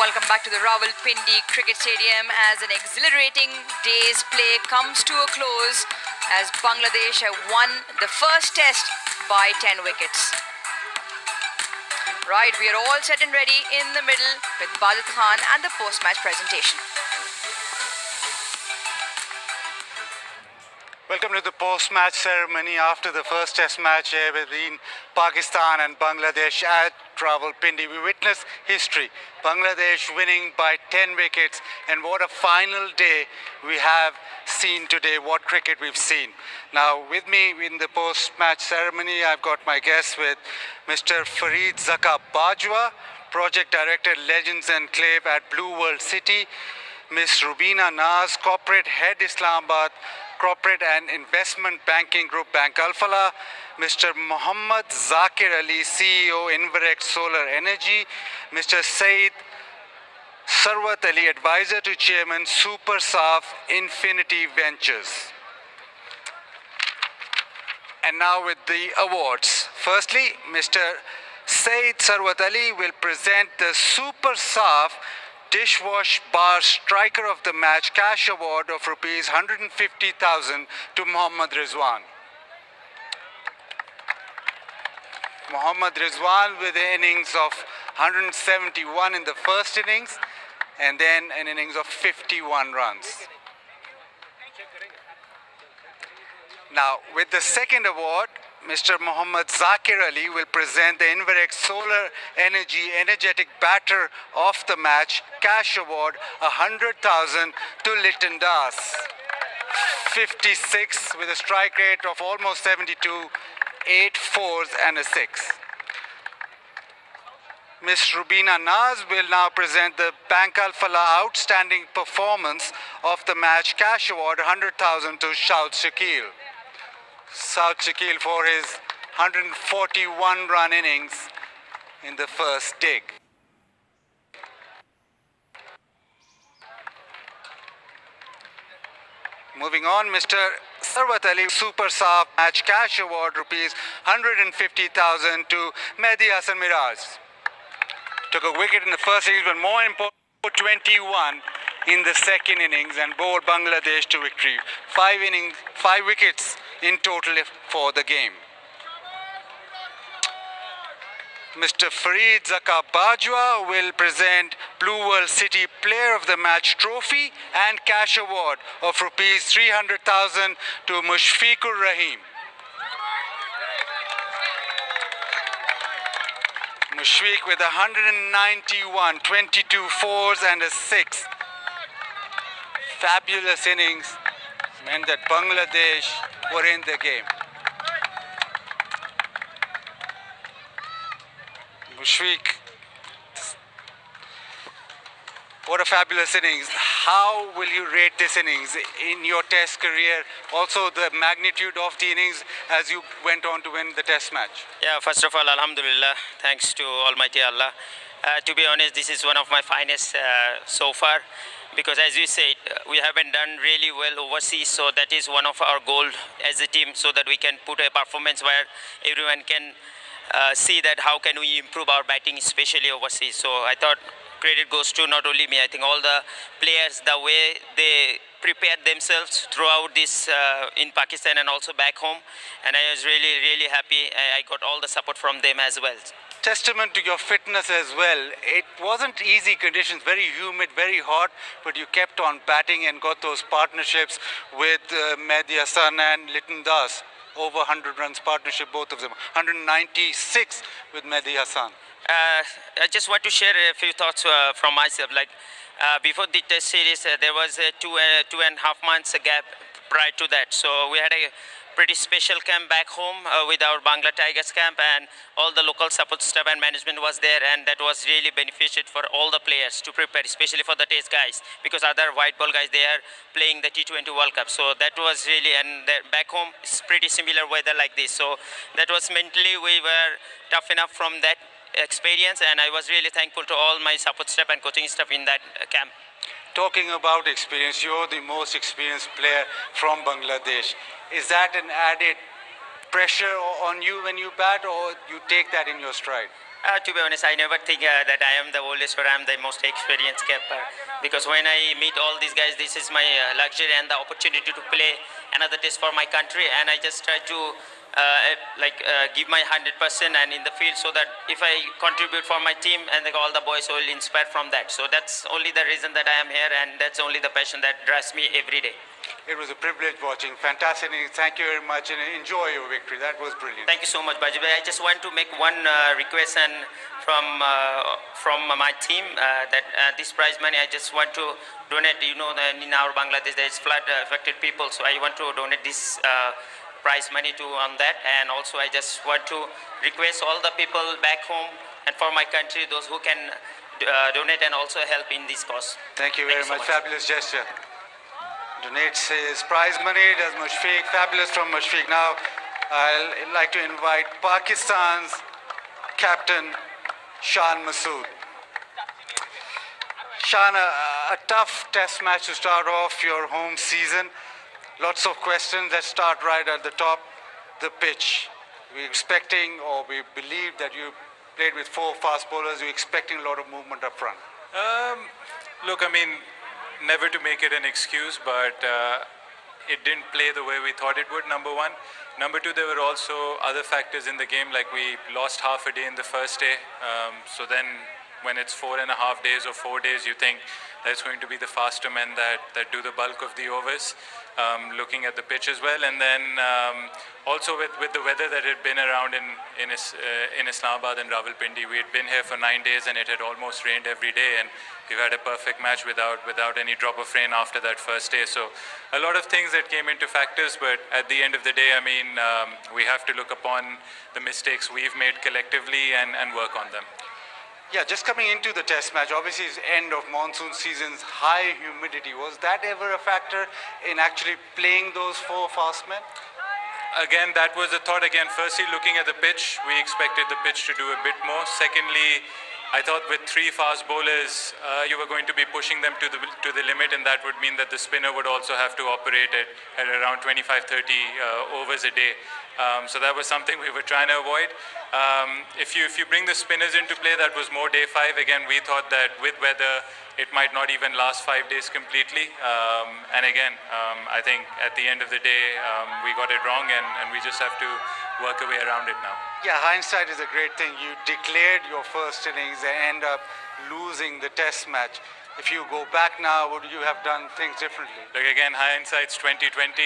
Welcome back to the Rawalpindi Cricket Stadium as an exhilarating day's play comes to a close as Bangladesh have won the first test by 10 wickets. Right, we are all set and ready in the middle with Bajat Khan and the post-match presentation. Welcome to the post-match ceremony after the first test match between Pakistan and Bangladesh at Rawalpindi. We witnessed history. Bangladesh winning by 10 wickets, and what a final day we have seen today, what cricket we've seen. Now with me in the post-match ceremony, I've got my guests with Mr. Fareed Zaka Bajwa, Project Director Legends Enclave at Blue World City, Ms. Rubina Naz, Corporate Head Islamabad, Corporate and Investment Banking Group Bank Al Falah, Mr. Mohammad Zakir Ali, CEO Inverex Solar Energy, Mr. Saeed Sarwat Ali, Advisor to Chairman Supersaf Infinity Ventures. And now with the awards. Firstly, Mr. Saeed Sarwat Ali will present the Supersaf Dishwash Bar Striker of the Match cash award of rupees 150,000 to Mohammad Rizwan. Mohammad Rizwan with an innings of 171 in the first innings and then an innings of 51 runs. Now with the second award, Mr. Mohammad Zakir Ali will present the Inverex Solar Energy Energetic Batter of the Match cash award 100,000 to Liton Das. 56 with a strike rate of almost 72, 8 fours and a 6. Ms. Rubina Naz will now present the Bank Al Falah Outstanding Performance of the Match cash award 100,000 to Shahid Shakil. Shahid Shakil for his 141 run innings in the first dig. Moving on, Mr. Sarwat Ali Supersaf Match Cash Award rupees 150,000 to Mehdi Hasan Miraj. Took a wicket in the first innings, but more important, 21 in the second innings and bowled Bangladesh to victory. 5 wickets in total for the game. Mr. Fareed Zaka Bajwa will present Blue World City Player of the Match trophy and cash award of rupees 300,000 to Mushfiqur Rahim. Mushfiq with 191, 22 fours and a 6. Fabulous innings meant that Bangladesh were in the game. Mushfiq, what a fabulous innings. How will you rate this innings in your test career? Also the magnitude of the innings as you went on to win the test match. Yeah, first of all, Alhamdulillah, thanks to Almighty Allah. To be honest, this is one of my finest so far, because as you said, we haven't done really well overseas, so that is one of our goals as a team, so that we can put a performance where everyone can see that how can we improve our batting, especially overseas. So I thought credit goes to not only me, I think all the players, the way they prepared themselves throughout this in Pakistan and also back home, and I was really happy. I got all the support from them as well. Testament to your fitness as well. It wasn't easy conditions, very humid, very hot, but you kept on batting and got those partnerships with Mehdi Hasan and Liton Das. Over 100 runs partnership, both of them. 196 with Mehdi Hasan. I just want to share a few thoughts from myself. Like before the test series, there was a 2.5 months gap prior to that. So we had a pretty special camp back home with our Bangla Tigers camp, and all the local support staff and management was there, and that was really beneficial for all the players to prepare, especially for the test guys, because other white ball guys, they are playing the T20 World Cup. So that was really, and back home it's pretty similar weather like this. So that was mentally, we were tough enough from that experience, and I was really thankful to all my support staff and coaching staff in that camp. Talking about experience, you're the most experienced player from Bangladesh. Is that an added pressure on you when you bat, or you take that in your stride? To be honest, I never think that I am the oldest or I am the most experienced keeper, because when I meet all these guys, this is my luxury and the opportunity to play another test for my country, and I just try to give my 100% and in the field, so that if I contribute for my team, and all the boys will inspire from that. So that's only the reason that I am here, and that's only the passion that drives me every day. It was a privilege watching. Fantastic innings. Thank you very much and enjoy your victory. That was brilliant. Thank you so much, Baji. I just want to make one request and from my team that this prize money I just want to donate. You know, that in our Bangladesh there is flood affected people, so I want to donate this prize money to on that. And also I just want to request all the people back home and for my country, those who can donate and also help in this cause. Thank you very so much. Fabulous gesture. Donates his prize money, does Mushfiq. Fabulous from Mushfiq. Now, I'd like to invite Pakistan's captain, Shan Masood. Shan, a tough test match to start off your home season. Lots of questions. Let's start right at the top. The pitch. We're expecting, or we believe that you played with 4 fast bowlers. We're expecting a lot of movement up front. Look, I mean, never to make it an excuse, but it didn't play the way we thought it would, number one. Number two, there were also other factors in the game, like we lost half a day in the first day. So then when it's 4.5 days or 4 days, you think that's going to be the faster men that do the bulk of the overs, looking at the pitch as well. And then also with the weather that had been around in Islamabad and Rawalpindi, we had been here for 9 days and it had almost rained every day, and we've had a perfect match without any drop of rain after that first day. So a lot of things that came into factors, but at the end of the day, I mean, we have to look upon the mistakes we've made collectively and work on them. Yeah, just coming into the test match, obviously it's end of monsoon seasons, high humidity. Was that ever a factor in actually playing those 4 fast men? Again, that was a thought. Again, firstly, looking at the pitch, we expected the pitch to do a bit more. Secondly, I thought with 3 fast bowlers, you were going to be pushing them to the limit, and that would mean that the spinner would also have to operate at around 25-30 overs a day. So that was something we were trying to avoid. If you bring the spinners into play, that was more day 5. Again, we thought that with weather, it might not even last 5 days completely. And again, I think at the end of the day, we got it wrong, and we just have to work our way around it now. Yeah, hindsight is a great thing. You declared your first innings and end up losing the test match. If you go back now, would you have done things differently? Look, again, hindsight's 2020.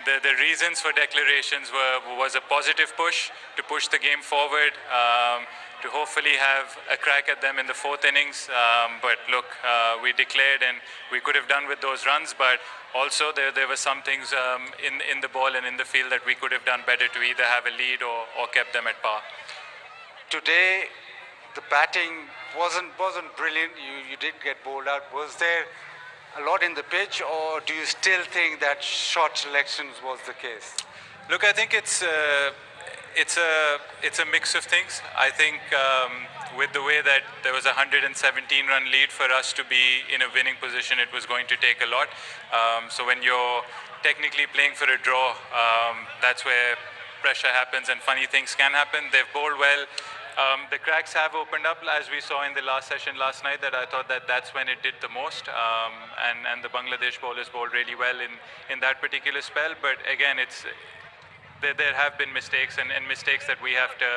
The reasons for declarations was a positive push to push the game forward, to hopefully have a crack at them in the 4th innings. But look, we declared and we could have done with those runs, but also there were some things in the ball and in the field that we could have done better to either have a lead or kept them at par. Today, the batting wasn't brilliant. You did get bowled out. Was there a lot in the pitch, or do you still think that short selections was the case? Look, I think it's a mix of things. I think with the way that there was a 117-run lead, for us to be in a winning position, it was going to take a lot. So when you're technically playing for a draw, that's where pressure happens and funny things can happen. They've bowled well. The cracks have opened up, as we saw in the last session last night, that I thought that's when it did the most. And the Bangladesh bowlers bowled really well in that particular spell. But again, there have been mistakes and mistakes that we have to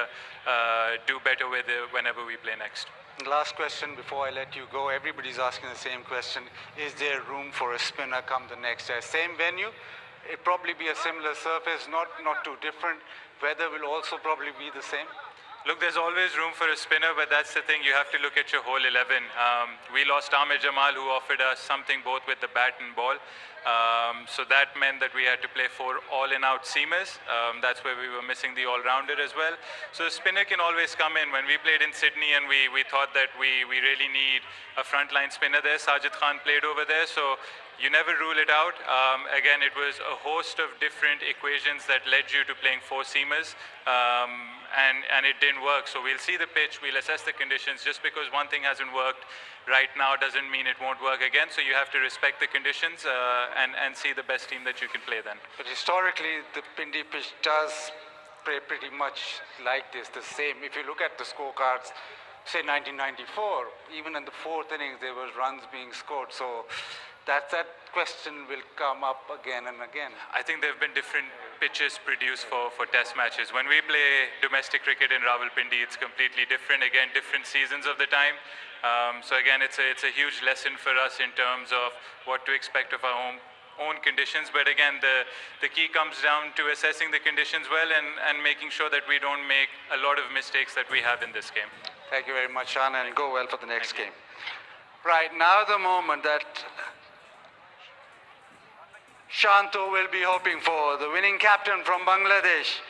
do better with whenever we play next. Last question before I let you go. Everybody's asking the same question. Is there room for a spinner come the next day? Same venue, it'll probably be a similar surface, not too different. Weather will also probably be the same. Look, there's always room for a spinner, but that's the thing. You have to look at your whole 11. We lost Amir Jamal, who offered us something both with the bat and ball. So that meant that we had to play 4 all-in-out seamers. That's where we were missing the all-rounder as well. So the spinner can always come in. When we played in Sydney and we thought that we really need a frontline spinner there, Sajid Khan played over there. So you never rule it out. Again, it was a host of different equations that led you to playing 4 seamers. And it didn't work. So we'll see the pitch, we'll assess the conditions. Just because one thing hasn't worked right now doesn't mean it won't work again. So you have to respect the conditions and see the best team that you can play then. But historically, the Pindi pitch does pretty much like this, the same. If you look at the scorecards, say 1994, even in the fourth innings there was runs being scored. So that question will come up again and again. I think there have been different pitches produced for test matches. When we play domestic cricket in Rawalpindi, it's completely different. Again, different seasons of the time. So again, it's a huge lesson for us in terms of what to expect of our own conditions. But again, the key comes down to assessing the conditions well and making sure that we don't make a lot of mistakes that we have in this game. Thank you very much, Shan, and go well for the next game. Right, now the moment that Shanto will be hoping for, the winning captain from Bangladesh.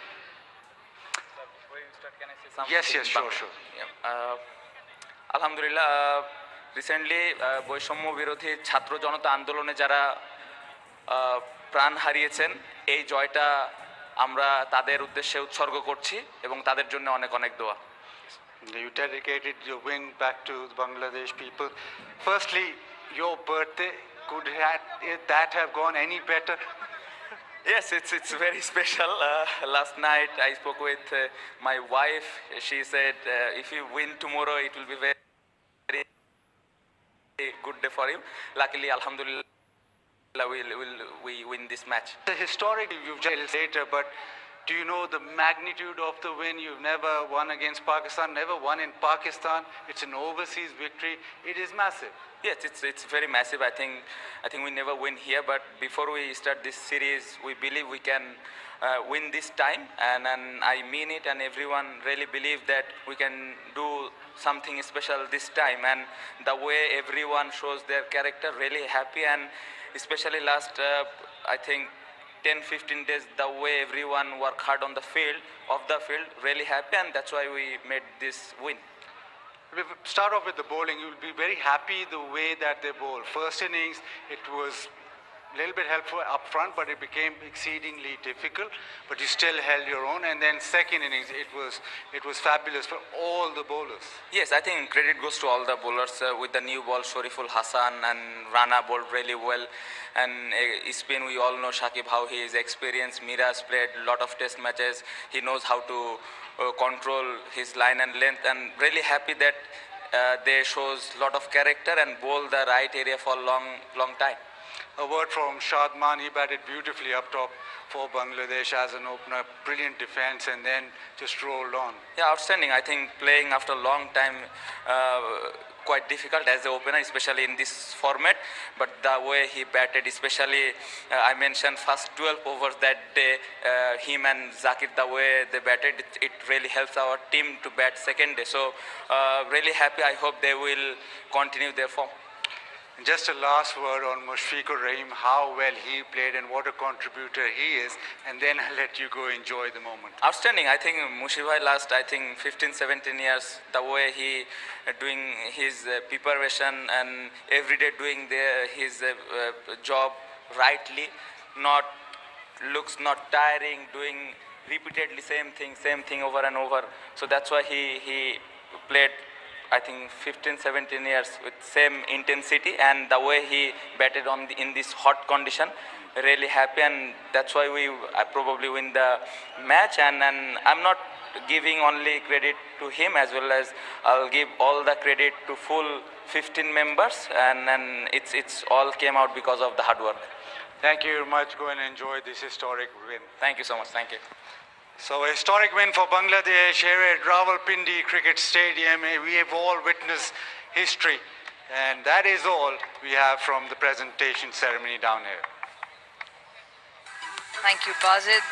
Yes, sure. আলহামদুলিল্লাহ recently বৈষম্য বিরোধী ছাত্র জনতা আন্দোলনে যারা প্রাণ হারিয়েছেন এই জয়টা আমরা তাদের উদ্দেশ্যে উৎসর্গ করছি এবং তাদের জন্য অনেক অনেক দোয়া You dedicated your win back to the Bangladesh people. Firstly, your birthday, could that have gone any better? Yes, it's very special. Last night I spoke with my wife. She said if you win tomorrow, it will be very good day for you. Luckily, alhamdulillah, we win this match. The historic you've just later, but do you know the magnitude of the win? You've never won against Pakistan, never won in Pakistan. It's an overseas victory. It is massive. Yes, it's very massive. I think we never win here, but before we start this series, we believe we can win this time, and I mean it, and everyone really believe that we can do something special this time, and the way everyone shows their character, really happy, and especially last I think 10-15 days, the way everyone worked hard on the field, really happy, and that's why we made this win. We'll start off with the bowling. You'll be very happy the way that they bowl. First innings, it was a little bit helpful up front, but it became exceedingly difficult. But you still held your own. And then second innings, it was fabulous for all the bowlers. Yes, I think credit goes to all the bowlers. With the new ball, Shariful Hasan and Rana bowled really well. And spin, we all know Shakib, how he is experienced. Miraz played a lot of test matches. He knows how to control his line and length, and really happy that they shows a lot of character and bowl the right area for long time. A word from Shadman, he batted beautifully up top for Bangladesh as an opener, brilliant defense, and then just rolled on. Yeah, outstanding. I think playing after a long time quite difficult as an opener, especially in this format, but the way he batted, especially I mentioned first 12 overs that day, him and Zakir, the way they batted, it really helps our team to bat second day. So really happy. I hope they will continue their form. Just a last word on Mushfiqur Rahim, how well he played and what a contributor he is, and then I'll let you go enjoy the moment. Outstanding. I think Mushibhai last 15-17 years, the way he doing his preparation and every day doing his job rightly, looks not tiring, doing repeatedly same thing over and over. So that's why he played, I think 15-17 years with same intensity, and the way he batted in this hot condition, really happy, and that's why we probably win the match. And I'm not giving only credit to him, as well as I'll give all the credit to full 15 members, and it's all came out because of the hard work. Thank you very much. Go and enjoy this historic win. Thank you so much. Thank you. So a historic win for Bangladesh here at Rawalpindi Cricket Stadium. We have all witnessed history, and that is all we have from the presentation ceremony down here. Thank you, Bazid.